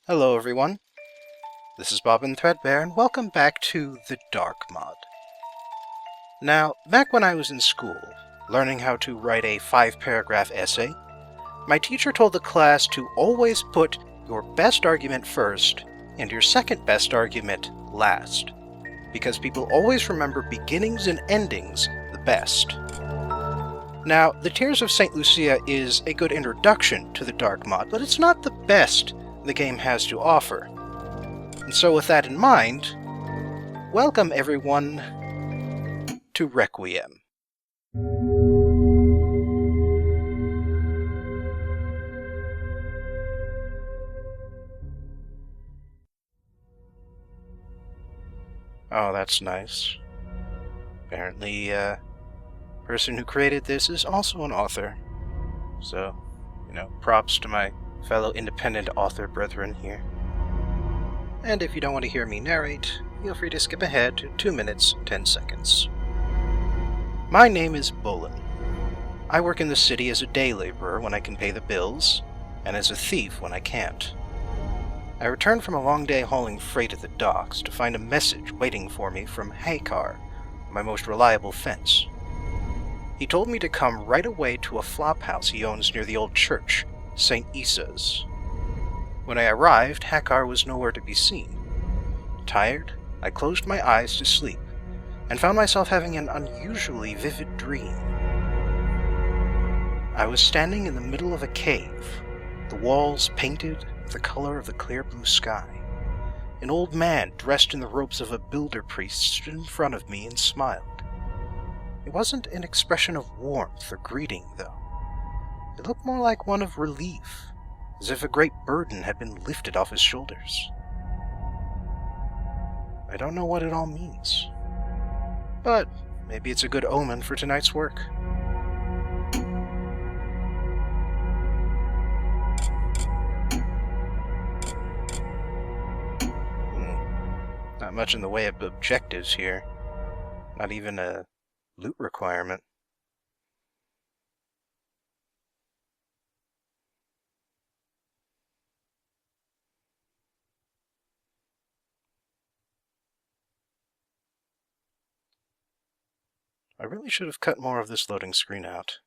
Hello everyone, this is Bob and Threadbare, and welcome back to the Dark Mod. Now, back when I was in school, learning how to write a 5-paragraph essay, my teacher told the class to always put your best argument first and your second best argument last, because people always remember beginnings and endings the best. Now, The Tears of St. Lucia is a good introduction to the Dark Mod, but it's not the best the game has to offer. And so with that in mind, welcome everyone to Requiem. Oh, that's nice. Apparently, person who created this is also an author. So, props to my fellow independent author brethren here. And if you don't want to hear me narrate, feel free to skip ahead to 2 minutes, 10 seconds. My name is Bolin. I work in the city as a day laborer when I can pay the bills, and as a thief when I can't. I returned from a long day hauling freight at the docks to find a message waiting for me from Haykar, my most reliable fence. He told me to come right away to a flophouse he owns near the old church, St. Isa's. When I arrived, Haykar was nowhere to be seen. Tired, I closed my eyes to sleep, and found myself having an unusually vivid dream. I was standing in the middle of a cave, the walls painted the color of the clear blue sky. An old man dressed in the robes of a builder priest stood in front of me and smiled. It wasn't an expression of warmth or greeting, though. It looked more like one of relief, as if a great burden had been lifted off his shoulders. I don't know what it all means, but maybe it's a good omen for tonight's work. Not much in the way of objectives here. Not even a loot requirement. I really should have cut more of this loading screen out.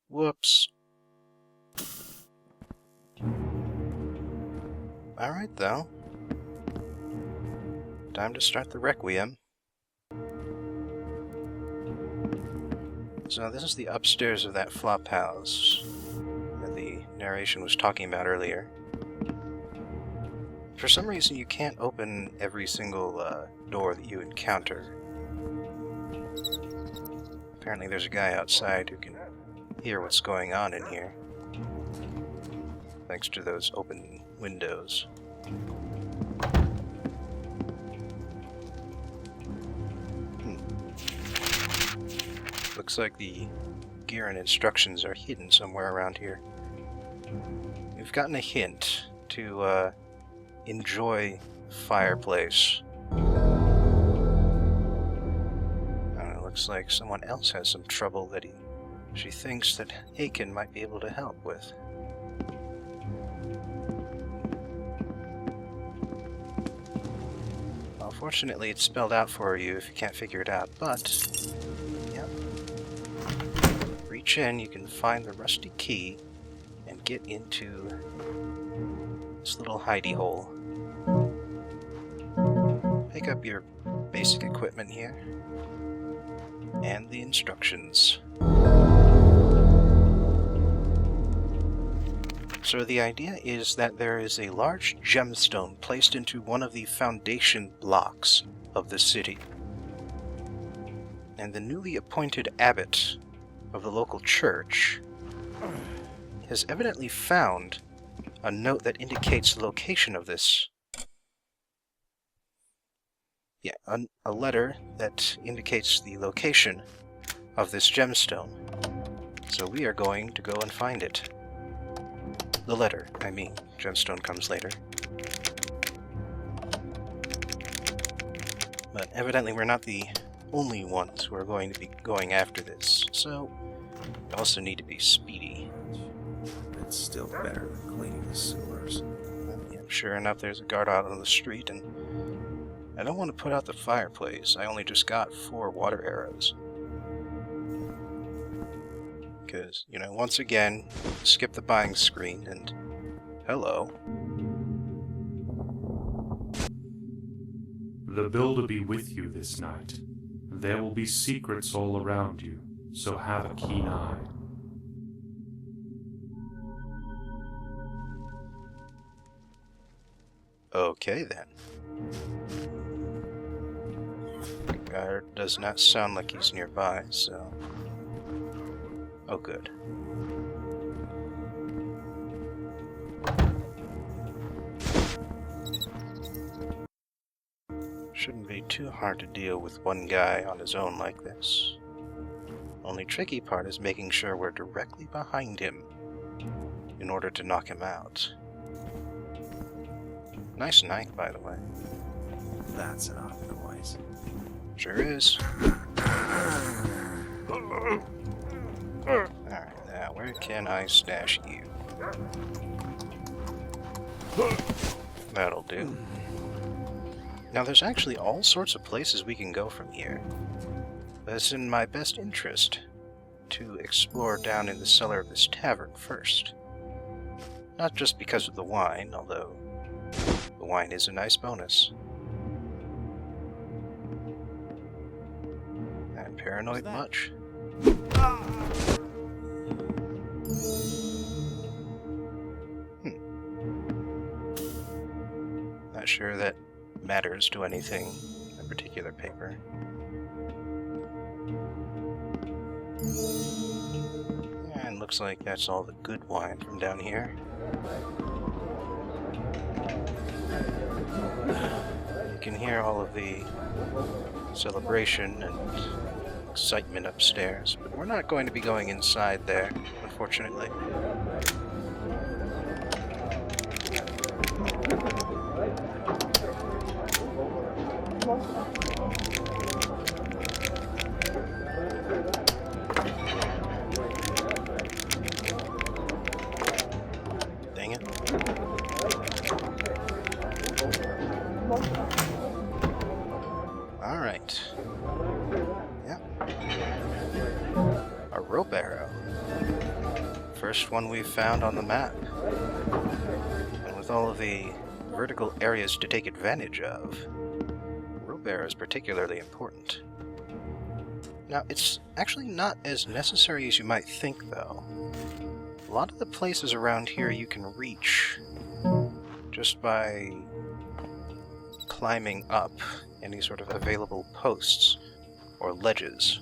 Whoops. Alright, though. Time to start the Requiem. So this is the upstairs of that flop house that the narration was talking about earlier. For some reason you can't open every single door that you encounter. Apparently there's a guy outside who can hear what's going on in here, thanks to those open windows. Looks like the gear and instructions are hidden somewhere around here. We've gotten a hint to enjoy the fireplace. Looks like someone else has some trouble that she thinks that Aiken might be able to help with. Well, fortunately it's spelled out for you if you can't figure it out, but yep. Reach in, you can find the rusty key and get into this little hidey hole. Pick up your basic equipment here and the instructions. So the idea is that there is a large gemstone placed into one of the foundation blocks of the city. And the newly appointed abbot of the local church has evidently found a note that indicates the location of this. Yeah, a letter that indicates the location of this gemstone. So we are going to go and find it. The letter, I mean. Gemstone comes later. But evidently we're not the only ones who are going to be going after this, so we also need to be speedy. It's still better than cleaning the sewers. Sure enough, there's a guard out on the street, and I don't want to put out the fireplace. I only just got 4 water arrows. Because, you know, once again, skip the buying screen, and hello. The builder be with you this night. There will be secrets all around you, so have a keen eye. Okay, then. The guard does not sound like he's nearby, so... Oh, good. Shouldn't be too hard to deal with one guy on his own like this. Only tricky part is making sure we're directly behind him in order to knock him out. Nice knife, by the way. That's an odd noise. Sure is. Alright, now where can I stash you? That'll do. Now there's actually all sorts of places we can go from here. But it's in my best interest to explore down in the cellar of this tavern first. Not just because of the wine, although the wine is a nice bonus. And paranoid much? Not sure that matters to anything in particular paper. And looks like that's all the good wine from down here. You can hear all of the celebration and excitement upstairs, but we're not going to be going inside there, unfortunately. Dang it. Alright. Yep. A rope arrow. First one we've found on the map. And with all of the vertical areas to take advantage of, rope arrow is particularly important. Now, it's actually not as necessary as you might think, though. A lot of the places around here you can reach just by climbing up any sort of available posts or ledges.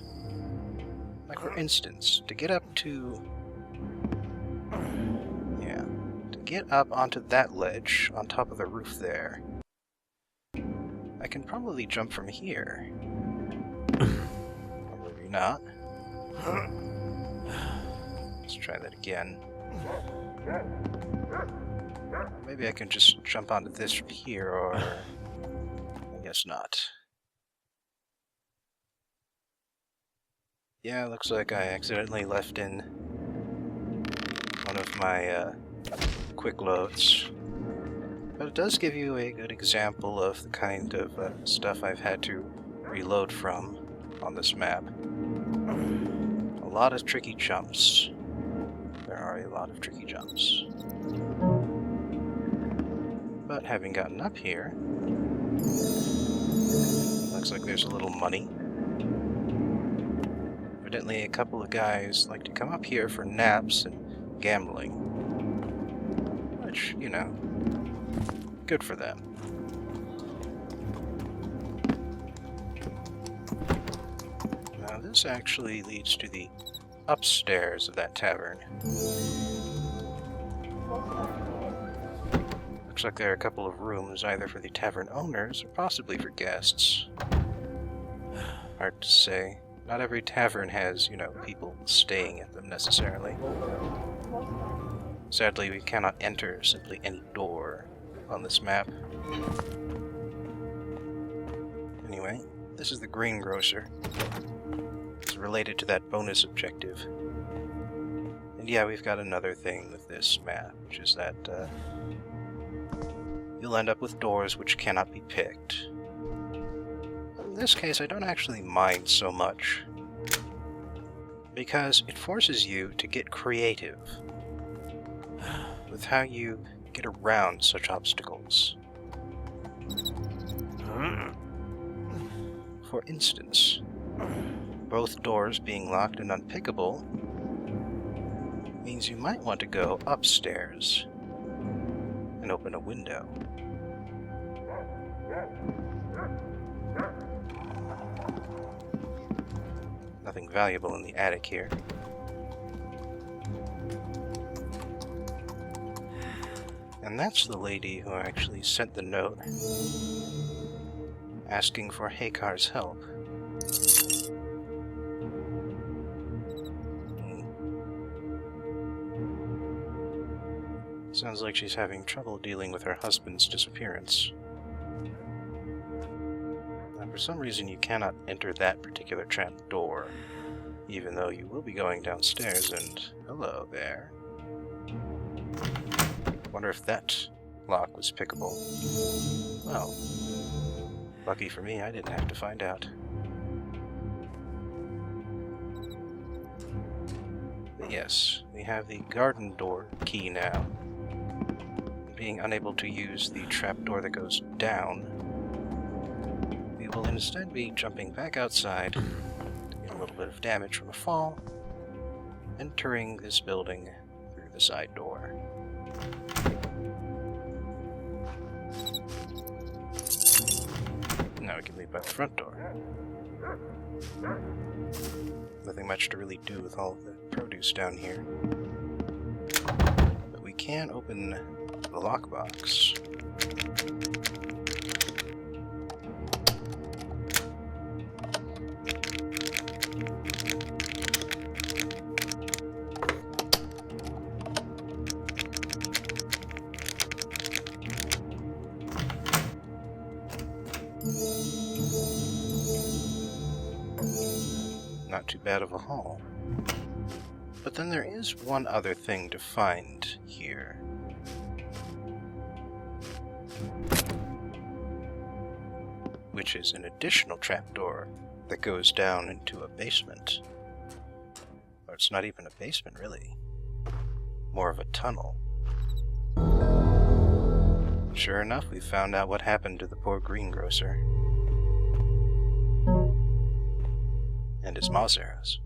Like, for instance, to get up to... yeah, to get up onto that ledge on top of the roof there, I can probably jump from here. Or maybe not. Let's try that again. Maybe I can just jump onto this from here, or... I guess not. Yeah, looks like I accidentally left in one of my quick loads. But it does give you a good example of the kind of stuff I've had to reload from on this map. A lot of tricky jumps. There are a lot of tricky jumps. But having gotten up here, looks like there's a little money. Evidently a couple of guys like to come up here for naps and gambling. Which, you know, good for them. Now this actually leads to the upstairs of that tavern. Looks like there are a couple of rooms either for the tavern owners or possibly for guests. Hard to say. Not every tavern has, you know, people staying at them necessarily. Sadly, we cannot enter simply any door on this map. Anyway, this is the greengrocer. It's related to that bonus objective. And yeah, we've got another thing with this map, which is that you'll end up with doors which cannot be picked. In this case, I don't actually mind so much, because it forces you to get creative with how you get around such obstacles. For instance, both doors being locked and unpickable means you might want to go upstairs and open a window. Nothing valuable in the attic here. And that's the lady who actually sent the note asking for Hakar's help. Sounds like she's having trouble dealing with her husband's disappearance. Now, for some reason you cannot enter that particular trap door, even though you will be going downstairs and... hello there. Wonder if that lock was pickable. Well, lucky for me, I didn't have to find out. But yes, we have the garden door key now. Being unable to use the trapdoor that goes down, we will instead be jumping back outside to get a little bit of damage from a fall, entering this building through the side door. Now we can leave by the front door. Nothing much to really do with all of the produce down here. But we can open the lockbox. Not too bad of a haul. But then there is one other thing to find here. Which is an additional trapdoor that goes down into a basement. Or it's not even a basement, really. More of a tunnel. Sure enough, we found out what happened to the poor greengrocer. And his moss arrows.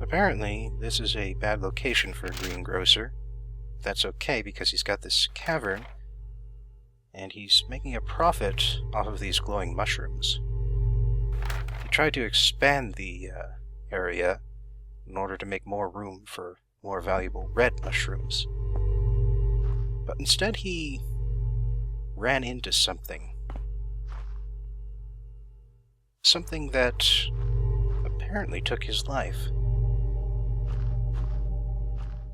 Apparently, this is a bad location for a greengrocer. That's okay, because he's got this cavern, and he's making a profit off of these glowing mushrooms. He tried to expand the area in order to make more room for more valuable red mushrooms. But instead he ran into something. Something that apparently took his life.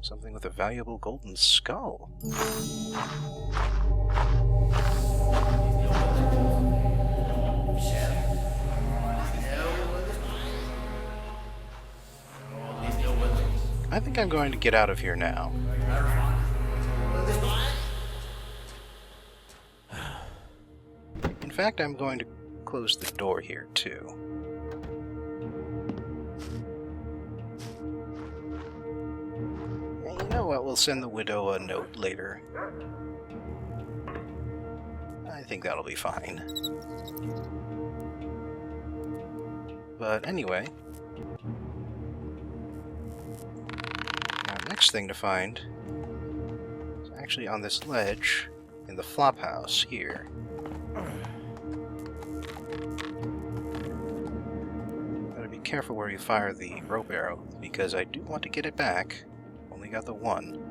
Something with a valuable golden skull. I think I'm going to get out of here now. In fact, I'm going to close the door here, too. And you know what? We'll send the widow a note later. I think that'll be fine. But anyway... next thing to find is actually on this ledge in the flop house here. Gotta be careful where you fire the rope arrow, because I do want to get it back. Only got the one.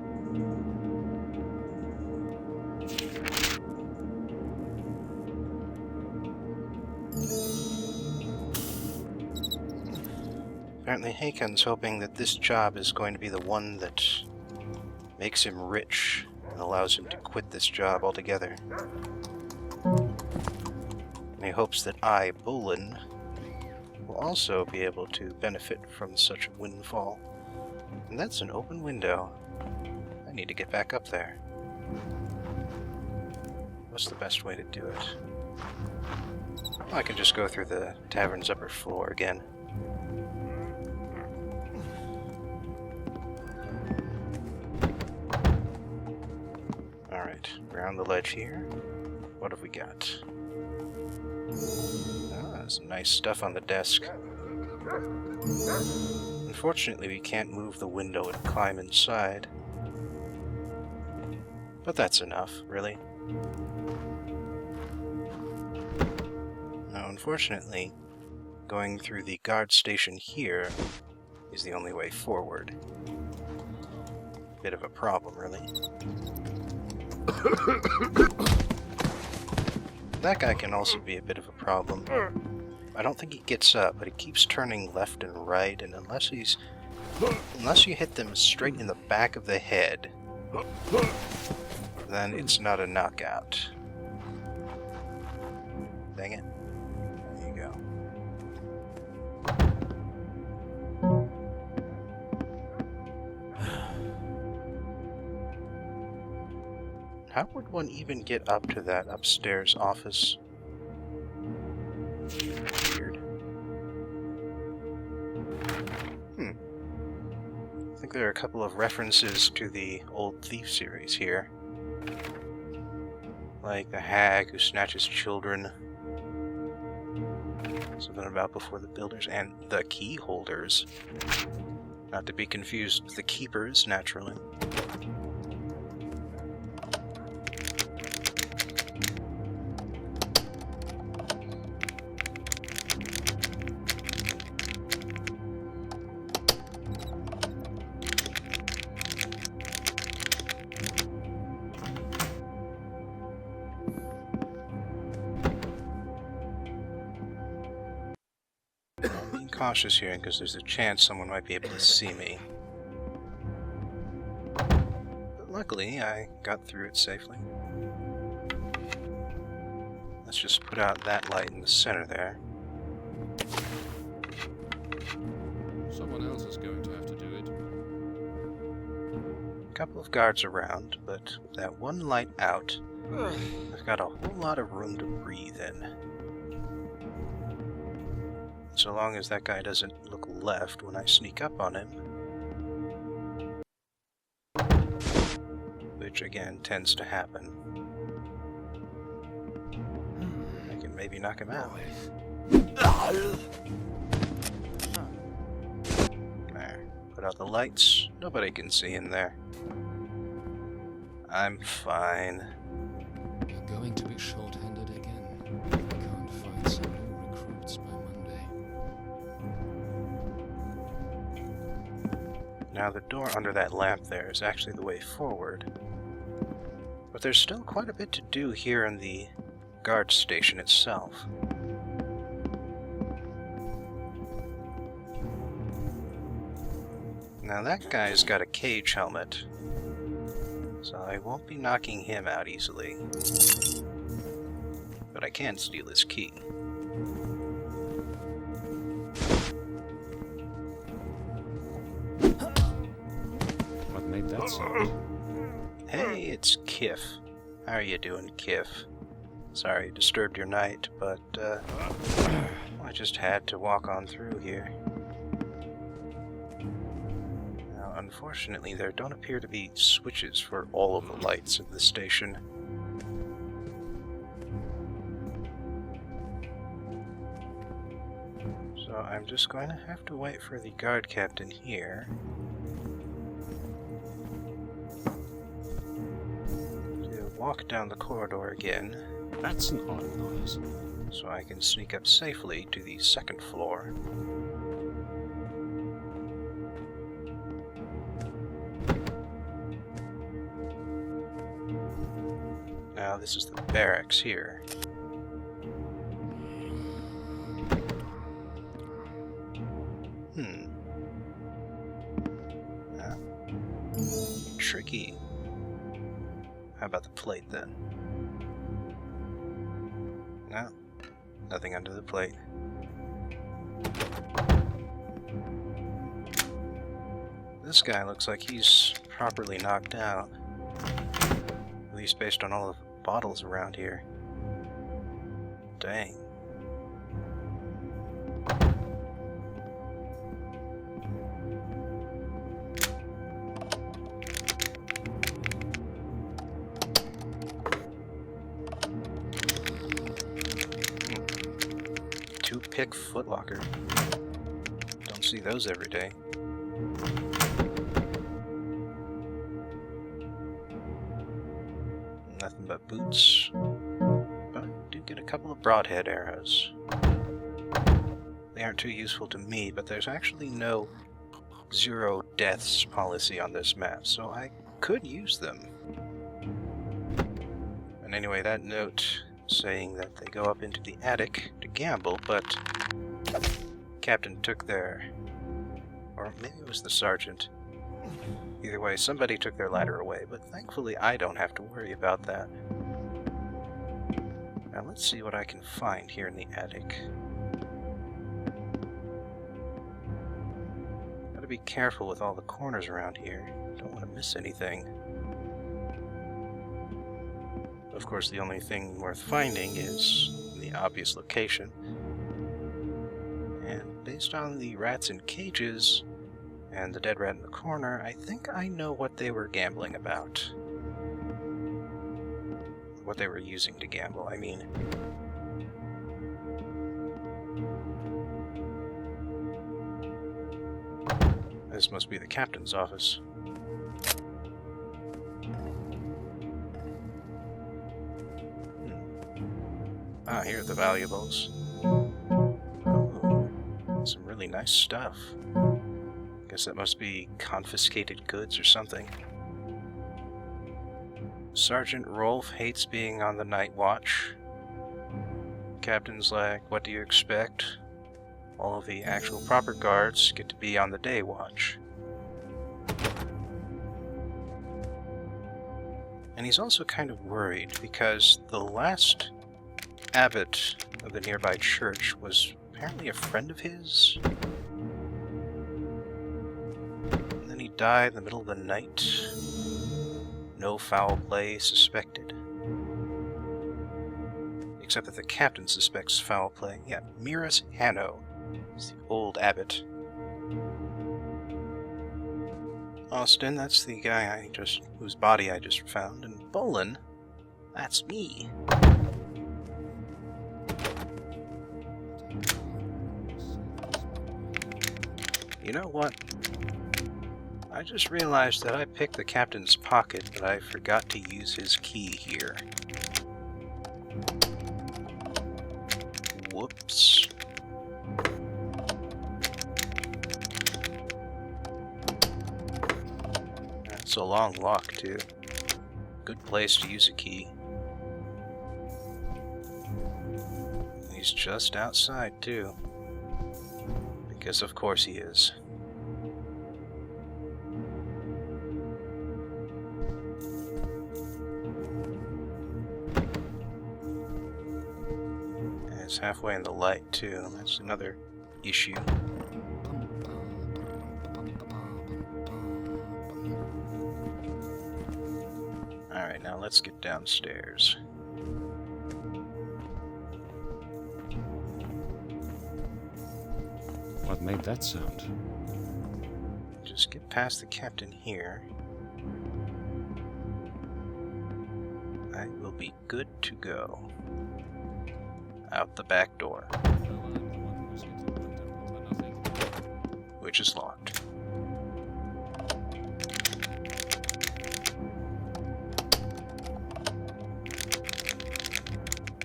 Apparently Hakon's hoping that this job is going to be the one that makes him rich and allows him to quit this job altogether. And he hopes that I, Bolin, will also be able to benefit from such a windfall. And that's an open window. I need to get back up there. What's the best way to do it? Well, I can just go through the tavern's upper floor again. Alright, around the ledge here. What have we got? Oh, there's some nice stuff on the desk. Unfortunately, we can't move the window and climb inside. But that's enough, really. Now, unfortunately, going through the guard station here is the only way forward. Bit of a problem, really. That guy can also be a bit of a problem. I don't think he gets up, but he keeps turning left and right, and unless you hit them straight in the back of the head, then it's not a knockout. Dang it. There you go. How would one even get up to that upstairs office? Weird. I think there are a couple of references to the old Thief series here. Like the hag who snatches children. Something about before the builders, and the key holders. Not to be confused with the keepers, naturally. Cautious here because there's a chance someone might be able to see me. But luckily, I got through it safely. Let's just put out that light in the center there. Someone else is going to have to do it. A couple of guards around, but with that one light out, I've got a whole lot of room to breathe in. So long as that guy doesn't look left when I sneak up on him. Which, again, tends to happen. I can maybe knock him out. There. Put out the lights. Nobody can see in there. I'm fine. You're going to be short-handed again. We can't find some new recruits by Monday. Now the door under that lamp there is actually the way forward. But there's still quite a bit to do here in the guard station itself. Now that guy's got a cage helmet, so I won't be knocking him out easily. But I can steal his key. What made that sound? Hey, it's Kif. How are you doing, Kif? Sorry I disturbed your night, but I just had to walk on through here. Now, unfortunately, there don't appear to be switches for all of the lights of the station. So I'm just going to have to wait for the guard captain here to walk down the corridor again, That's an odd noise. so I can sneak up safely to the second floor. Now this is the barracks here. Tricky. How about the plate then? No, nothing under the plate. This guy looks like he's properly knocked out. At least based on all the bottles around here. Dang. Two-pick footlocker. Don't see those every day. Nothing but boots. But I do get a couple of broadhead arrows. They aren't too useful to me, but there's actually no 0 deaths policy on this map, so I could use them. And anyway, that note saying that they go up into the attic to gamble, but Captain took their... or maybe it was the sergeant. Either way, somebody took their ladder away, but thankfully I don't have to worry about that. Now let's see what I can find here in the attic. Gotta be careful with all the corners around here. Don't want to miss anything. Of course, the only thing worth finding is the obvious location. And based on the rats in cages and the dead rat in the corner, I think I know what they were gambling about. What they were using to gamble, I mean. This must be the captain's office. Ah, here are the valuables. Oh, some really nice stuff. Guess that must be confiscated goods or something. Sergeant Rolf hates being on the night watch. Captain's like, what do you expect? All of the actual proper guards get to be on the day watch. And he's also kind of worried because the last abbot of the nearby church was apparently a friend of his. And then he died in the middle of the night. No foul play suspected. Except that the captain suspects foul play. Yeah, Miras Hanno is the old abbot. Austin, that's the guy whose body I just found. And Bolin, that's me. You know what? I just realized that I picked the captain's pocket, but I forgot to use his key here. Whoops. That's a long lock, too. Good place to use a key. He's just outside, too. Because of course he is. And it's halfway in the light too. That's another issue. Alright, now let's get downstairs. What made that sound? Just get past the captain here. I will be good to go. Out the back door. Which is locked.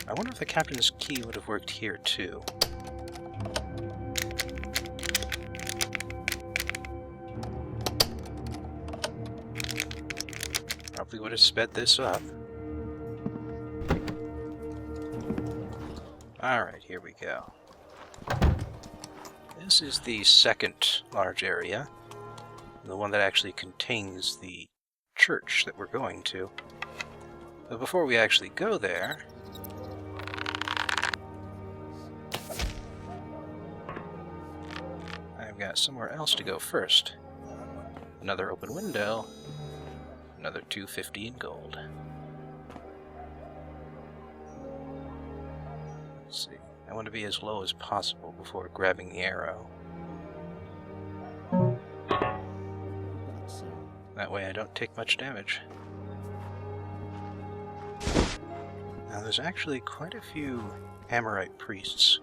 I wonder if the captain's key would have worked here too. Probably would have sped this up. Alright, here we go. This is the second large area. The one that actually contains the church that we're going to. But before we actually go there... I've got somewhere else to go first. Another open window. Another 250 in gold. Let's see. I want to be as low as possible before grabbing the arrow. That way I don't take much damage. Now there's actually quite a few Amorite priests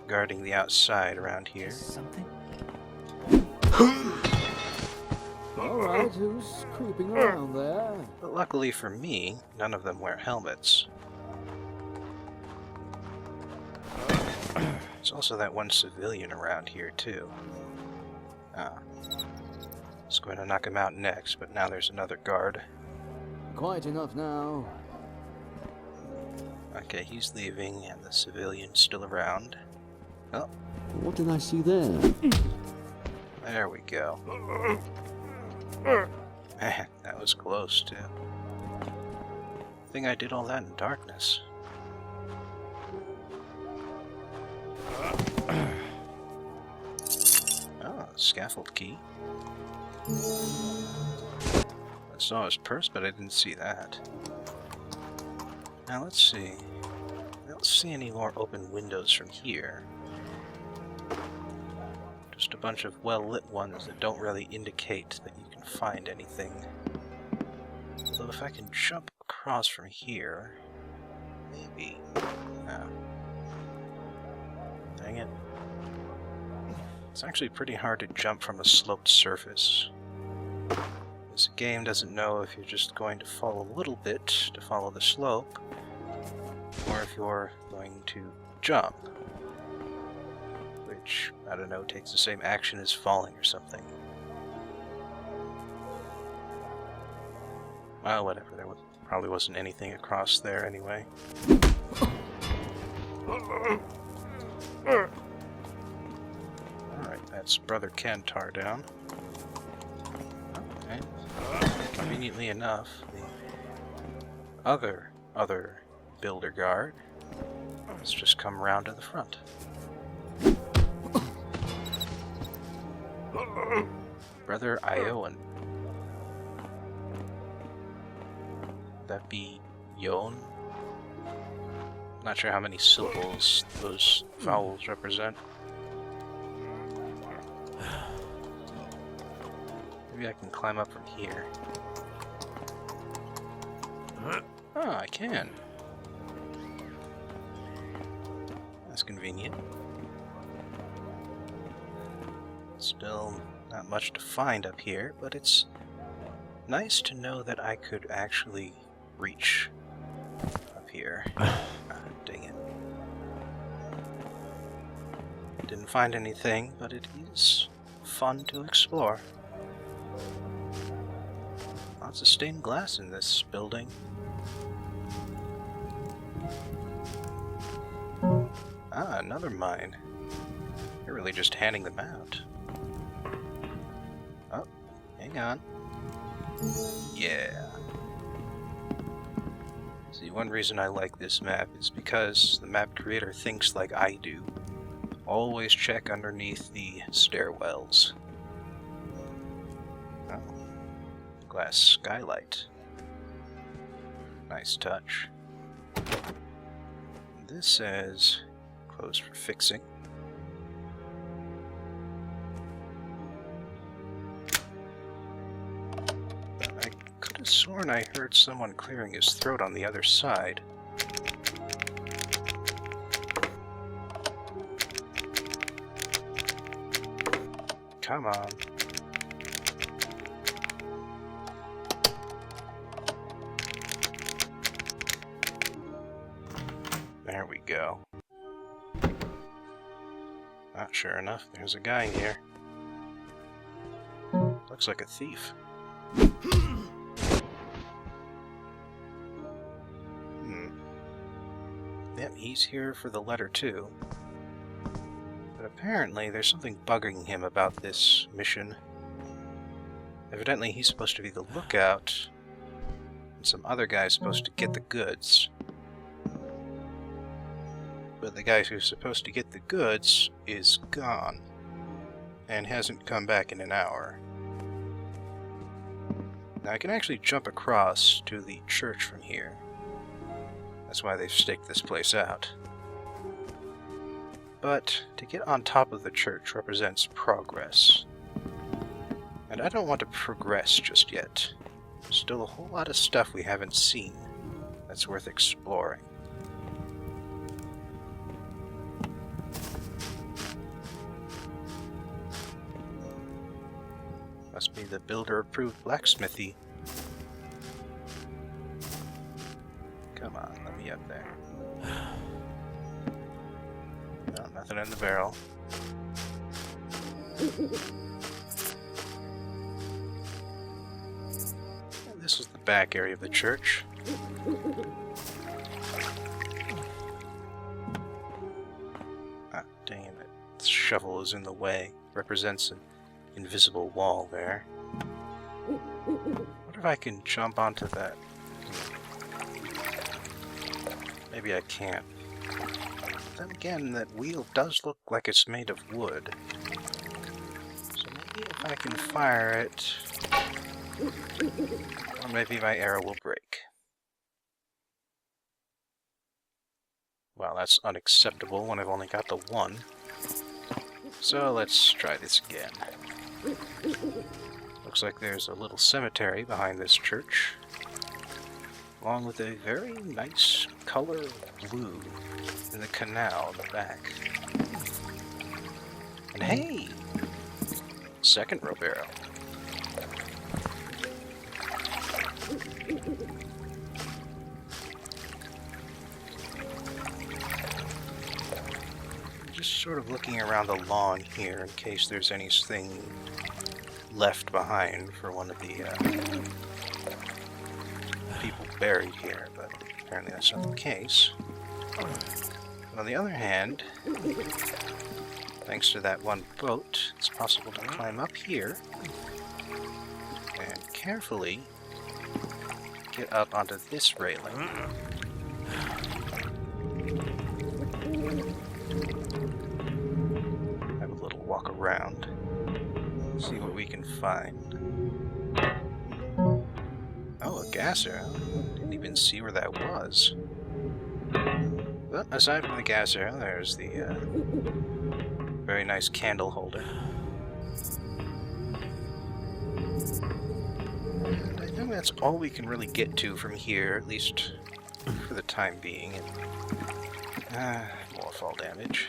guarding the outside around here. Something? Alright, who's creeping around there? But luckily for me, none of them wear helmets. There's also that one civilian around here too. Ah. I was going to knock him out next, but now there's another guard. Quite enough now. Okay, he's leaving, and the civilian's still around. Oh, What did I see there? there we go. Man, that was close, too. I think I did all that in darkness. Oh, scaffold key. I saw his purse, but I didn't see that. Now let's see. I don't see any more open windows from here. Just a bunch of well-lit ones that don't really indicate that you can find anything. Although if I can jump across from here, maybe. No. Dang it. It's actually pretty hard to jump from a sloped surface. This game doesn't know if you're just going to fall a little bit to follow the slope, or if you're going to jump, which, I don't know, takes the same action as falling or something. Well, whatever, probably wasn't anything across there anyway. Alright, that's Brother Kantar down. Okay. Conveniently enough, the other builder guard has just come around to the front. Brother Ioan. Would that be Yon? Not sure how many syllables those vowels represent. Maybe I can climb up from here. Oh, I can. That's convenient. Still not much to find up here, but it's nice to know that I could actually reach up here. Dang it. Didn't find anything, but it is fun to explore. Lots of stained glass in this building. Ah, another mine. You're really just handing them out. Oh, hang on. Yeah. See, one reason I like this map is because the map creator thinks like I do. Always check underneath the stairwells. Oh. Glass skylight. Nice touch. This says closed for fixing. I could have sworn I heard someone clearing his throat on the other side. Come on. There we go. Sure enough, there's a guy here. Looks like a thief. Yep, he's here for the letter too. But apparently there's something bugging him about this mission. Evidently he's supposed to be the lookout, and some other guy's supposed to get the goods. But the guy who's supposed to get the goods is gone, and hasn't come back in an hour. Now I can actually jump across to the church from here. That's why they've staked this place out. But to get on top of the church represents progress. And I don't want to progress just yet. There's still a whole lot of stuff we haven't seen that's worth exploring. Must be the builder-approved blacksmithy. Come on, let me up there. No, nothing in the barrel. And this is the back area of the church. Ah, dang it. The shovel is in the way. Represents an invisible wall there. What if I can jump onto that? Maybe I can't. Then again, that wheel does look like it's made of wood. So maybe if I can fire it, or maybe my arrow will break. Well, that's unacceptable when I've only got the one. So let's try this again. Looks like there's a little cemetery behind this church, along with a very nice color of blue in the canal in the back. And hey! Second rope arrow. Just sort of looking around the lawn here in case there's anything left behind for one of the people buried here, but apparently that's not the case. On the other hand, thanks to that one boat, it's possible to climb up here and carefully get up onto this railing. Have a little walk around, see what we can find. Oh, a gas arrow. Didn't even see where that was. But aside from the gas arrow, there's the very nice candle holder. And I think that's all we can really get to from here, at least for the time being. And, more fall damage.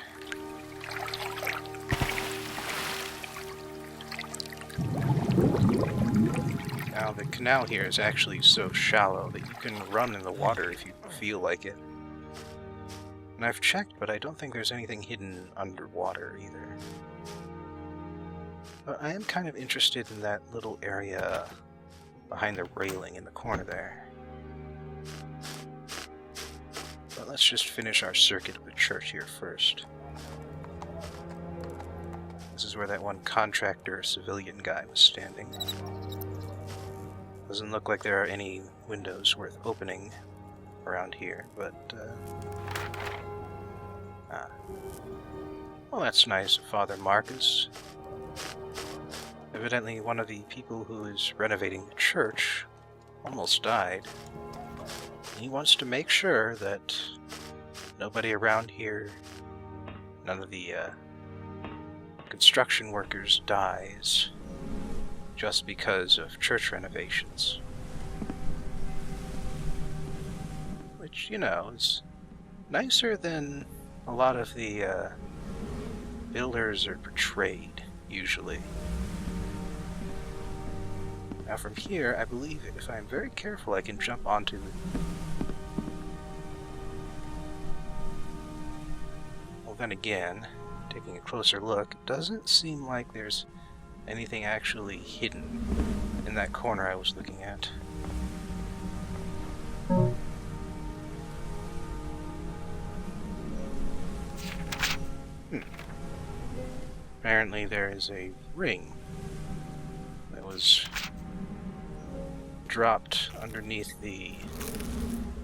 Now, the canal here is actually so shallow that you can run in the water if you feel like it. And I've checked, but I don't think there's anything hidden underwater either. But I am kind of interested in that little area behind the railing in the corner there. But let's just finish our circuit of the church here first. This is where that one contractor civilian guy was standing. Doesn't look like there are any windows worth opening around here, but well, that's nice of Father Marcus. Evidently one of the people who is renovating the church almost died. He wants to make sure that nobody around here, none of the construction workers dies just because of church renovations. Which, you know, is nicer than a lot of the builders are portrayed, usually. Now from here, I believe if I'm very careful, I can jump onto well, then again, taking a closer look, it doesn't seem like there's anything actually hidden in that corner I was looking at. Apparently there is a ring that was dropped underneath the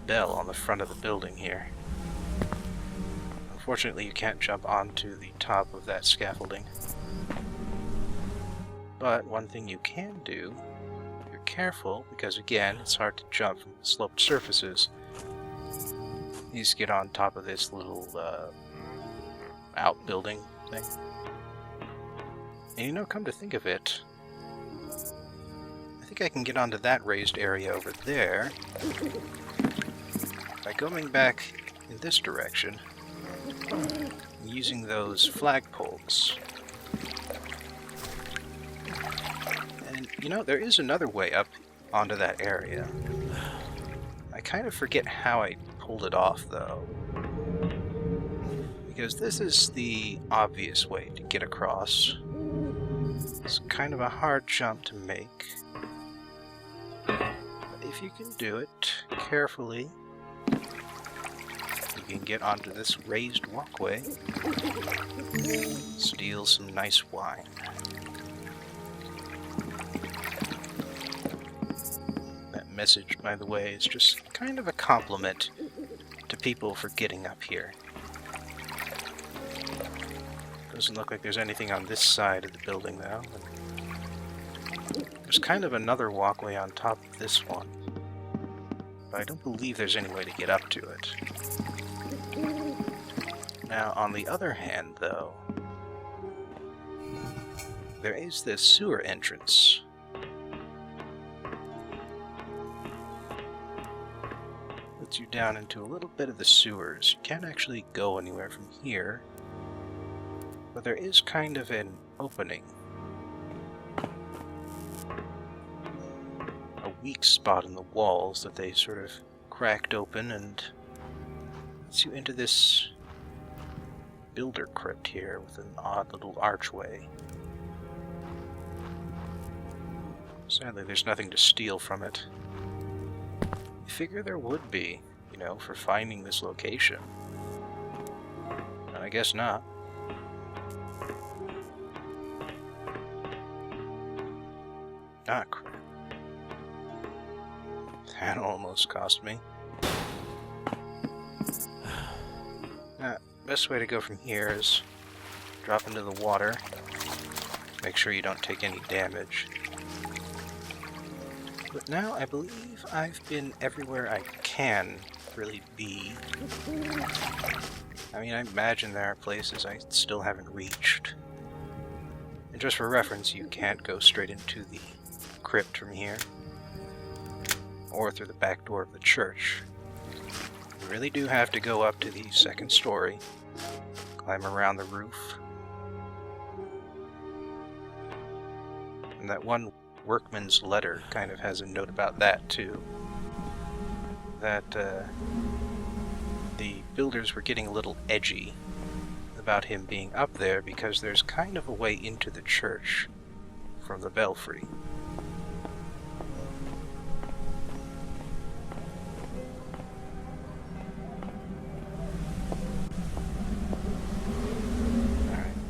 bell on the front of the building here. Unfortunately, you can't jump onto the top of that scaffolding. But one thing you can do, if you're careful because, again, it's hard to jump from sloped surfaces. You just get on top of this little outbuilding thing. And you know, come to think of it, I think I can get onto that raised area over there by going back in this direction and using those flagpoles. And you know, there is another way up onto that area. I kind of forget how I pulled it off though, because this is the obvious way to get across. It's kind of a hard jump to make, but if you can do it carefully, you can get onto this raised walkway, steal some nice wine. That message, by the way, is just kind of a compliment to people for getting up here. Doesn't look like there's anything on this side of the building, though. There's kind of another walkway on top of this one, but I don't believe there's any way to get up to it. Now, on the other hand, though, there is this sewer entrance. Puts you down into a little bit of the sewers. You can't actually go anywhere from here, but there is kind of an opening. A weak spot in the walls that they sort of cracked open and lets you into this builder crypt here with an odd little archway. Sadly, there's nothing to steal from it. You figure there would be, you know, for finding this location. But I guess not. Ah, crap. That almost cost me. Best way to go from here is drop into the water. Make sure you don't take any damage. But now I believe I've been everywhere I can really be. I mean, I imagine there are places I still haven't reached. And just for reference, you can't go straight into the crypt from here, or through the back door of the church. You really do have to go up to the second story, climb around the roof. And that one workman's letter kind of has a note about that too. That the builders were getting a little edgy about him being up there because there's kind of a way into the church from the belfry.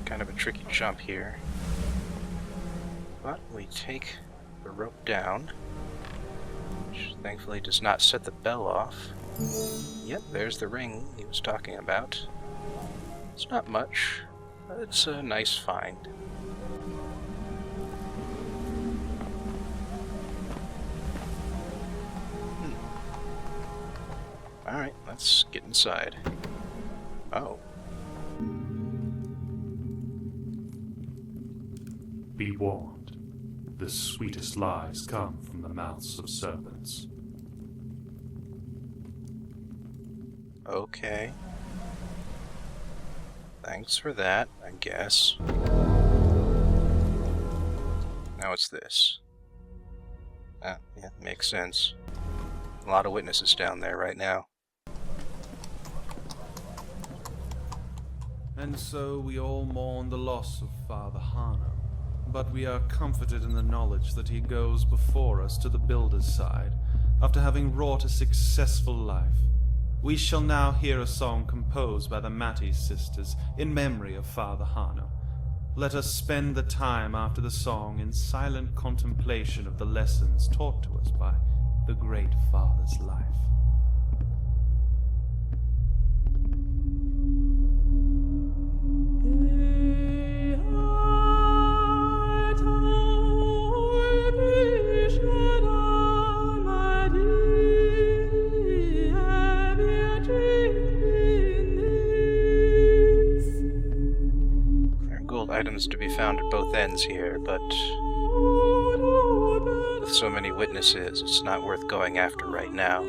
Kind of a tricky jump here, but we take the rope down, which thankfully does not set the bell off. Yep, there's the ring he was talking about. It's not much, but it's a nice find. Alright, let's get inside. Oh. Be warned, the sweetest lies come from the mouths of serpents. Okay. Thanks for that, I guess. Now it's this. Ah, yeah, makes sense. A lot of witnesses down there right now. And so we all mourn the loss of Father Harno, but we are comforted in the knowledge that he goes before us to the builder's side, after having wrought a successful life. We shall now hear a song composed by the Matty sisters in memory of Father Harno. Let us spend the time after the song in silent contemplation of the lessons taught to us by the great Father's life. Shadow items to be found at both ends here, but with so many witnesses, it's not worth going after right now.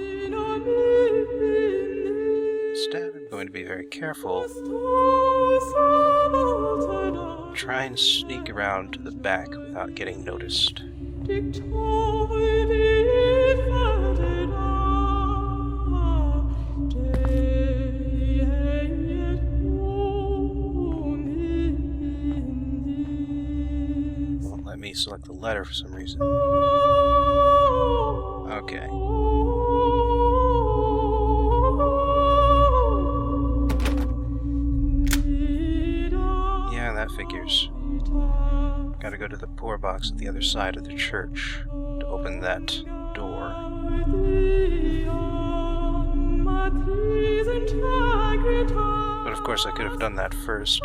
Instead, I'm going to be very careful. Try and sneak around to the back without getting noticed. Won't let me select the letter for some reason. Okay. Yeah, that figures. Gotta go to the poor box at the other side of the church to open that door. But of course I could have done that first.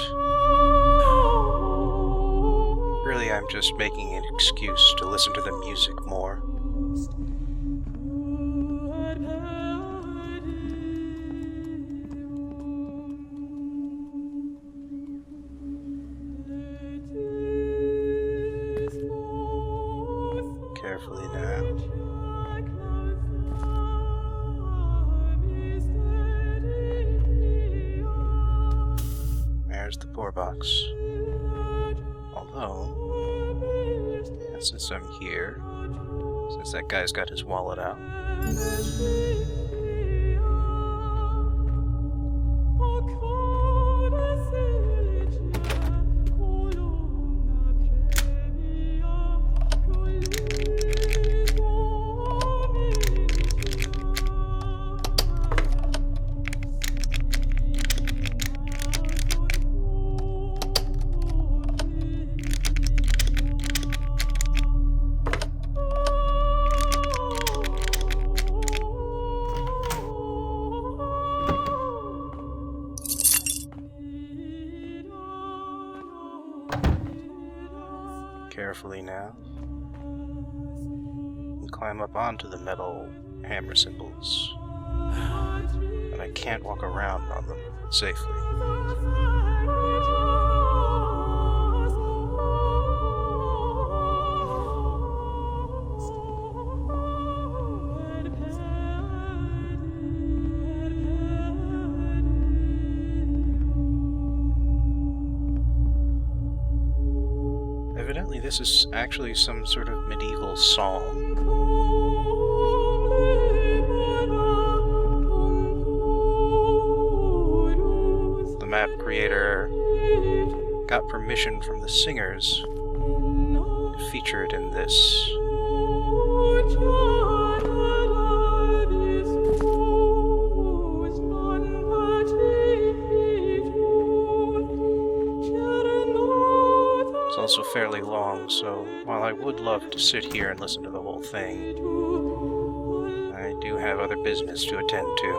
Really, I'm just making an excuse to listen to the music more. Carefully now. There's the poor box. Although, since I'm here, since that guy's got his wallet out, carefully now, and climb up onto the metal hammer symbols, but I can't walk around on them safely. Evidently, this is actually some sort of medieval psalm. The map creator got permission from the singers to feature it in this. It's also fairly long, so while I would love to sit here and listen to the whole thing, I do have other business to attend to.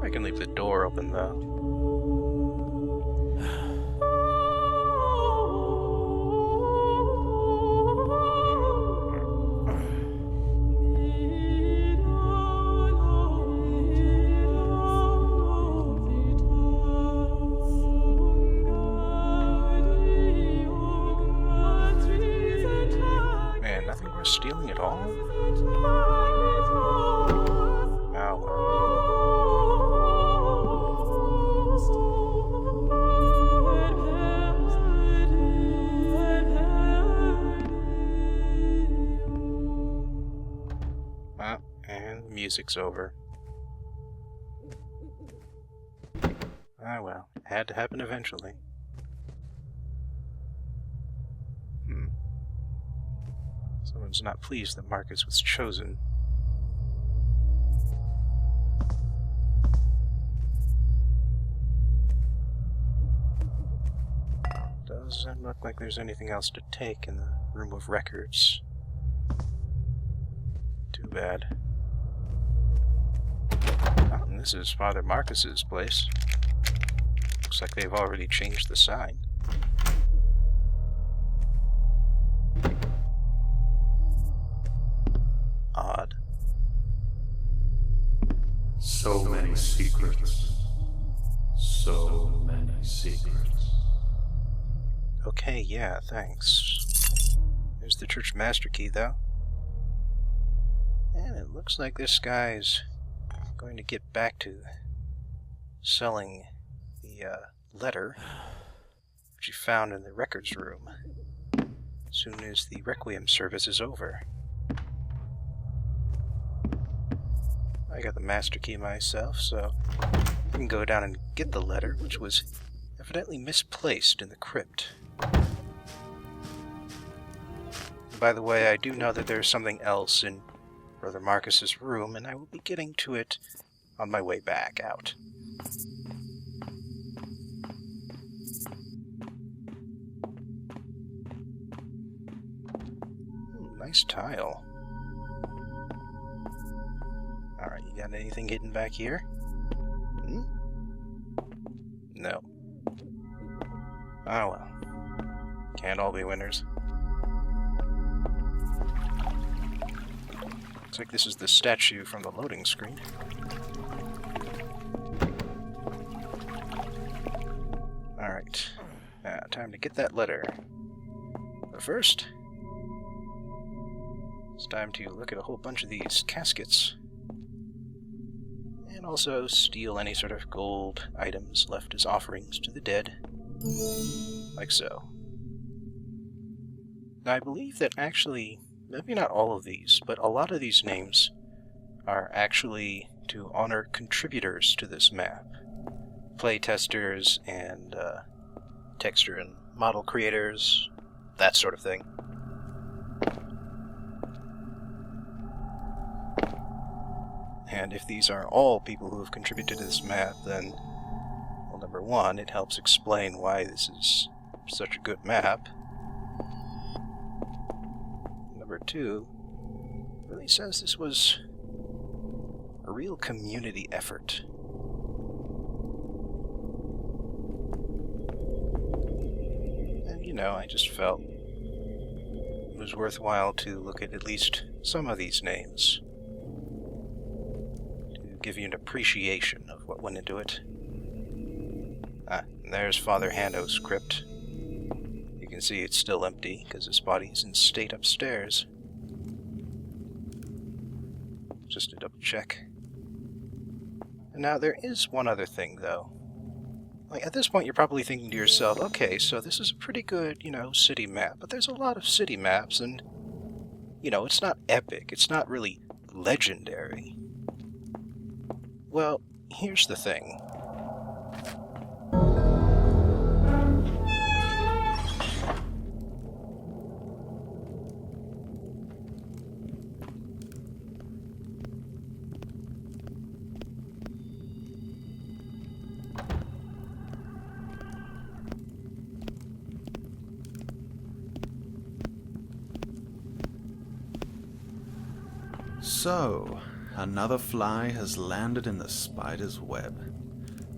I can leave the door open though. Stealing it all? Oh, well. And the music's over. Ah, well. It had to happen eventually. Someone's not pleased that Marcus was chosen. Doesn't look like there's anything else to take in the room of records. Too bad. Oh, and this is Father Marcus's place. Looks like they've already changed the sign. Odd. So many secrets. So many secrets. Okay, yeah, thanks. There's the church master key, though. And it looks like this guy's going to get back to selling the letter which he found in the records room as soon as the Requiem service is over. I got the master key myself, so I can go down and get the letter, which was evidently misplaced in the crypt. By the way, I do know that there's something else in Brother Marcus's room, and I will be getting to it on my way back out. Nice tile. Alright, you got anything hidden back here? No. Oh well. Can't all be winners. Looks like this is the statue from the loading screen. Alright. Now, time to get that letter. But first, it's time to look at a whole bunch of these caskets. And also steal any sort of gold items left as offerings to the dead. Like so. Now, I believe that actually, maybe not all of these, but a lot of these names are actually to honor contributors to this map. Playtesters and texture and model creators, that sort of thing. And if these are all people who have contributed to this map, then, well, number one, it helps explain why this is such a good map. Number two, it really says this was a real community effort. And, you know, I just felt it was worthwhile to look at least some of these names, give you an appreciation of what went into it. And there's Father Hando's crypt. You can see it's still empty, because his body's in state upstairs. Just to double check. And now, there is one other thing, though. Like, at this point, you're probably thinking to yourself, okay, so this is a pretty good, city map, but there's a lot of city maps, and, it's not epic, it's not really legendary. Well, here's the thing. So, another fly has landed in the spider's web.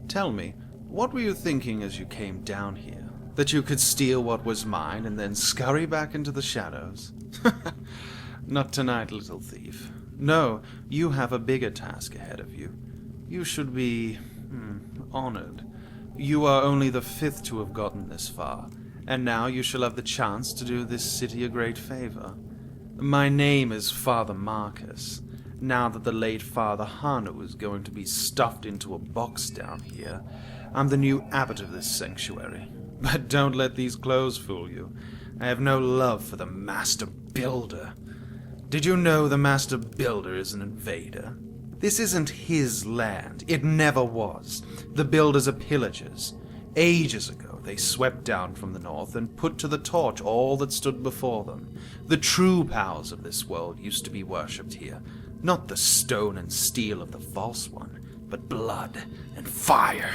Tell me, what were you thinking as you came down here? That you could steal what was mine and then scurry back into the shadows? Not tonight, little thief. No, you have a bigger task ahead of you. You should be honored. You are only the 5th to have gotten this far, and now you shall have the chance to do this city a great favor. My name is Father Marcus. Now that the late Father Hano is going to be stuffed into a box down here, I'm the new abbot of this sanctuary. But don't let these clothes fool you. I have no love for the Master Builder. Did you know the Master Builder is an invader? This isn't his land. It never was. The Builders are pillagers. Ages ago, they swept down from the north and put to the torch all that stood before them. The true powers of this world used to be worshipped here. Not the stone and steel of the false one, but blood and fire.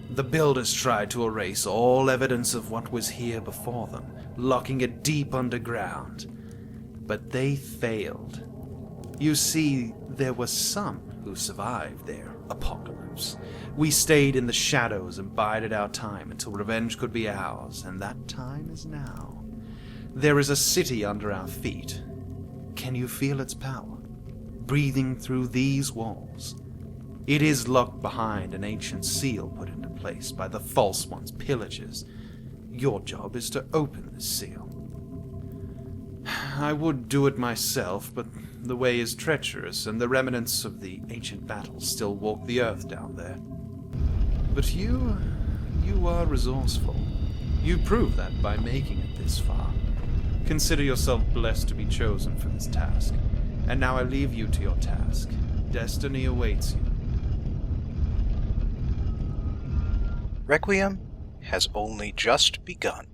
The Builders tried to erase all evidence of what was here before them, locking it deep underground. But they failed. You see, there were some who survived their apocalypse. We stayed in the shadows and bided our time until revenge could be ours, and that time is now. There is a city under our feet. Can you feel its power? Breathing through these walls. It is locked behind an ancient seal put into place by the False One's pillagers. Your job is to open this seal. I would do it myself, but the way is treacherous, and the remnants of the ancient battles still walk the earth down there. But you are resourceful. You prove that by making it this far. Consider yourself blessed to be chosen for this task. And now I leave you to your task. Destiny awaits you. Requiem has only just begun.